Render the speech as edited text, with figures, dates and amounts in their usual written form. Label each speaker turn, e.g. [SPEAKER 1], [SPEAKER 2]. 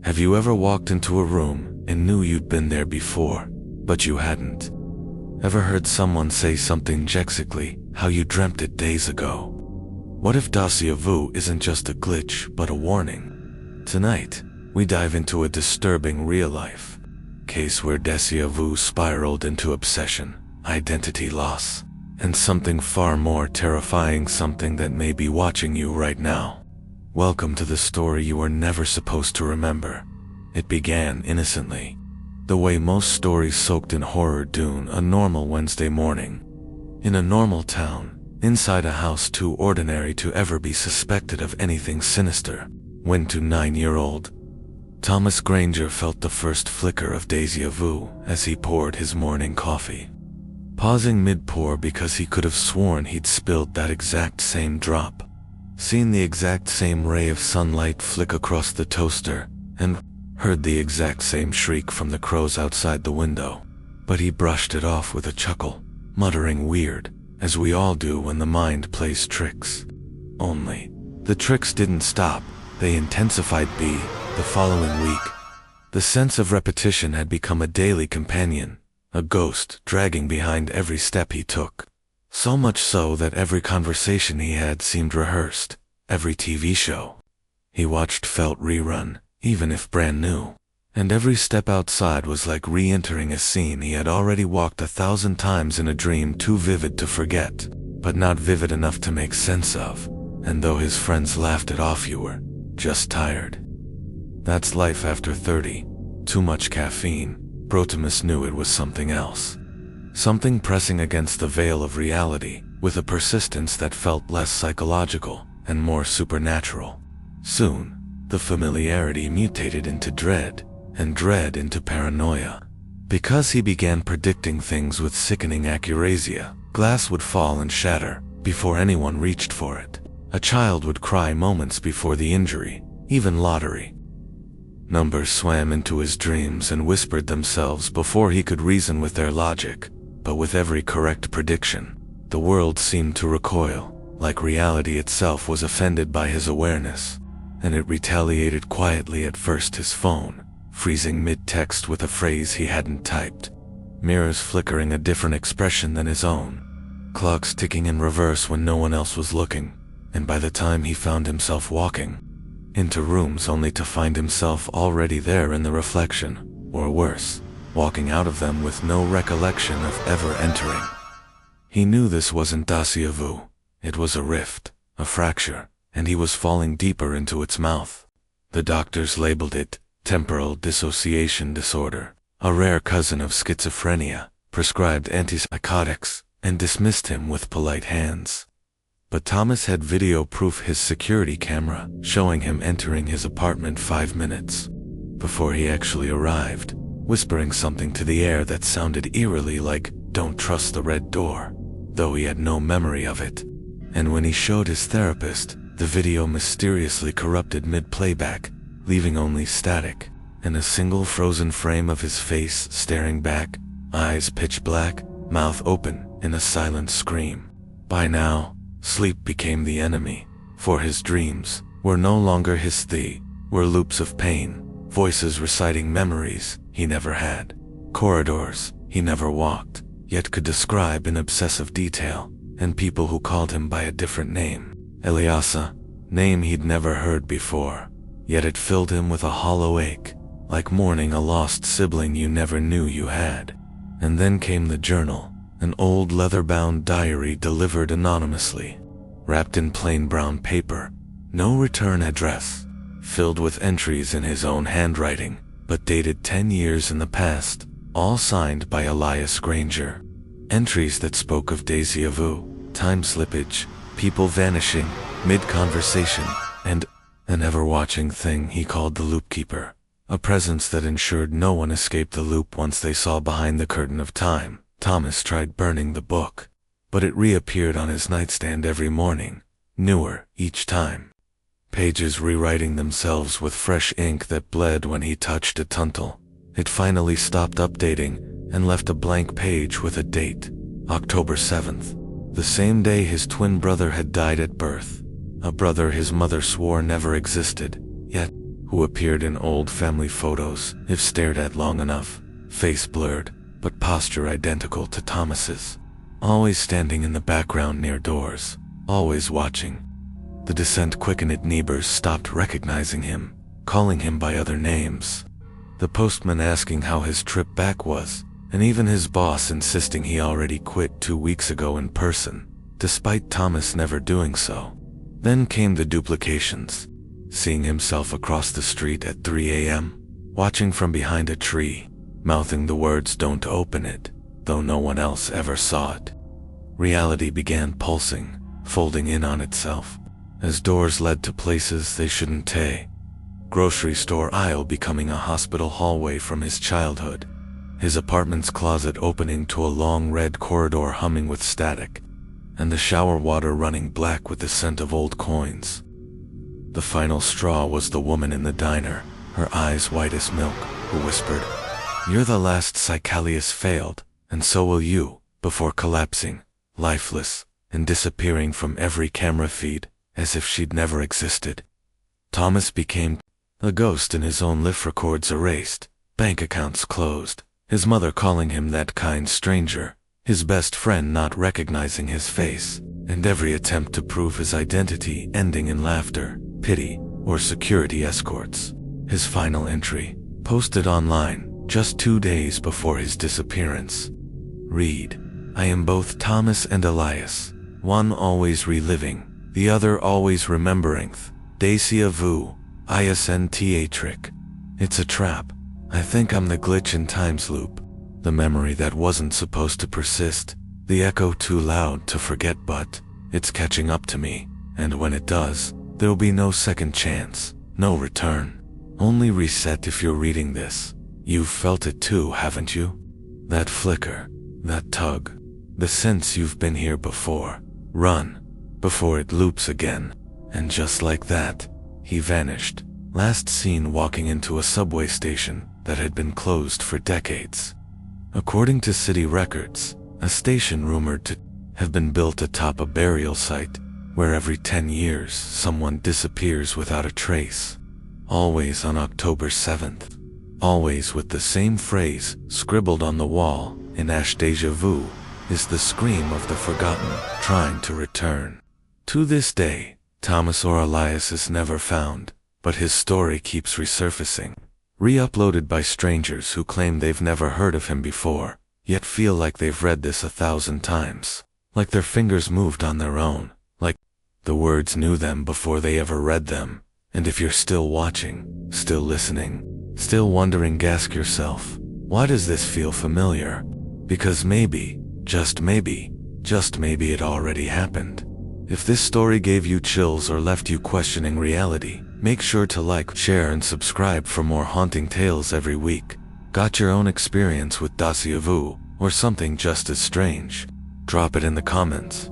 [SPEAKER 1] Have you ever walked into a room and knew you'd been there before, but you hadn't? Ever heard someone say something exactly how you dreamt it days ago? What if déjà vu isn't just a glitch, but a warning? Tonight, we dive into a disturbing real-life case where déjà vu spiraled into obsession, identity loss, and something far more terrifying, something that may be watching you right now. Welcome to the story you were never supposed to remember. It began innocently, the way most stories soaked in horror do, a normal Wednesday morning. In a normal town, inside a house too ordinary to ever be suspected of anything sinister, when 9-year-old Thomas Granger felt the first flicker of déjà vu as he poured his morning coffee. Pausing mid-pour because he could have sworn he'd spilled that exact same drop, seen the exact same ray of sunlight flick across the toaster, and heard the exact same shriek from the crows outside the window. But he brushed it off with a chuckle, muttering weird, as we all do when the mind plays tricks. Only, the tricks didn't stop, they intensified. The following week, the sense of repetition had become a daily companion, a ghost dragging behind every step he took. So much so that every conversation he had seemed rehearsed, every TV show he watched felt rerun, even if brand new. And every step outside was like re-entering a scene he had already walked 1,000 times in a dream too vivid to forget, but not vivid enough to make sense of. And though his friends laughed it off, you were just tired. That's life after 30. Too much caffeine. Thomas knew it was something else. Something pressing against the veil of reality, with a persistence that felt less psychological and more supernatural. Soon, the familiarity mutated into dread, and dread into paranoia. Because he began predicting things with sickening accuracy. Glass would fall and shatter before anyone reached for it. A child would cry moments before the injury, even lottery. Numbers swam into his dreams and whispered themselves before he could reason with their logic. But with every correct prediction, the world seemed to recoil, like reality itself was offended by his awareness, and it retaliated quietly. At first, his phone freezing mid-text with a phrase he hadn't typed, mirrors flickering a different expression than his own, clocks ticking in reverse when no one else was looking, and by the time he found himself walking into rooms only to find himself already there in the reflection, or worse, walking out of them with no recollection of ever entering. He knew this wasn't déjà vu. It was a rift, a fracture, and he was falling deeper into its mouth. The doctors labeled it temporal dissociation disorder, a rare cousin of schizophrenia, prescribed antipsychotics, and dismissed him with polite hands. But Thomas had video proof, his security camera showing him entering his apartment 5 minutes before he actually arrived, whispering something to the air that sounded eerily like, "Don't trust the red door," though he had no memory of it. And when he showed his therapist, the video mysteriously corrupted mid-playback, leaving only static, and a single frozen frame of his face staring back, eyes pitch black, mouth open in a silent scream. By now, sleep became the enemy, for his dreams were no longer his were loops of pain, voices reciting memories he never had, corridors he never walked, yet could describe in obsessive detail, and people who called him by a different name, Eliasa, name he'd never heard before, yet it filled him with a hollow ache, like mourning a lost sibling you never knew you had. And then came the journal, an old leather-bound diary delivered anonymously, wrapped in plain brown paper, no return address, filled with entries in his own handwriting, but dated 10 years in the past, all signed by Elias Granger. Entries that spoke of déjà vu, time slippage, people vanishing mid-conversation, and an ever-watching thing he called the loopkeeper, a presence that ensured no one escaped the loop once they saw behind the curtain of time. Thomas tried burning the book, but it reappeared on his nightstand every morning, newer each time. Pages rewriting themselves with fresh ink that bled when he touched a tuntal. It finally stopped updating and left a blank page with a date, October 7th, the same day his twin brother had died at birth, a brother his mother swore never existed, yet who appeared in old family photos if stared at long enough, face blurred, but posture identical to Thomas's. Always standing in the background near doors, always watching. The descent quickened. Neighbors stopped recognizing him, calling him by other names. The postman asking how his trip back was, and even his boss insisting he already quit 2 weeks ago in person, despite Thomas never doing so. Then came the duplications. Seeing himself across the street at 3 a.m., watching from behind a tree, mouthing the words "don't open it," though no one else ever saw it. Reality began pulsing, folding in on itself, as doors led to places they shouldn't take. Grocery store aisle becoming a hospital hallway from his childhood. His apartment's closet opening to a long red corridor humming with static, and the shower water running black with the scent of old coins. The final straw was the woman in the diner, her eyes white as milk, who whispered, "You're the last Psychalius failed, and so will you," before collapsing, lifeless, and disappearing from every camera feed, as if she'd never existed. Thomas became a ghost, in his own life records erased, bank accounts closed, his mother calling him that kind stranger, his best friend not recognizing his face, and every attempt to prove his identity ending in laughter, pity, or security escorts. His final entry, posted online just 2 days before his disappearance. Read, "I am both Thomas and Elias, one always reliving, the other always remembering. Déjà vu, ISNTA trick. It's a trap. I think I'm the glitch in time's loop. The memory that wasn't supposed to persist, the echo too loud to forget, but it's catching up to me, and when it does, there'll be no second chance, no return. Only reset." If you're reading this, you've felt it too, haven't you? That flicker, that tug, the sense you've been here before. Run, before it loops again. And just like that, he vanished, last seen walking into a subway station that had been closed for decades. According to city records, a station rumored to have been built atop a burial site, where every 10 years someone disappears without a trace. Always on October 7th. Always with the same phrase scribbled on the wall in ash. Déjà vu is the scream of the forgotten trying to return. To this day, Thomas or Elias is never found, but his story keeps resurfacing, re-uploaded by strangers who claim they've never heard of him before, yet feel like they've read this 1,000 times, like their fingers moved on their own, like the words knew them before they ever read them. And if you're still watching, still listening, still wondering, ask yourself, why does this feel familiar? Because maybe, just maybe it already happened. If this story gave you chills or left you questioning reality, make sure to like, share, and subscribe for more haunting tales every week. Got your own experience with Déjà vu, or something just as strange? Drop it in the comments.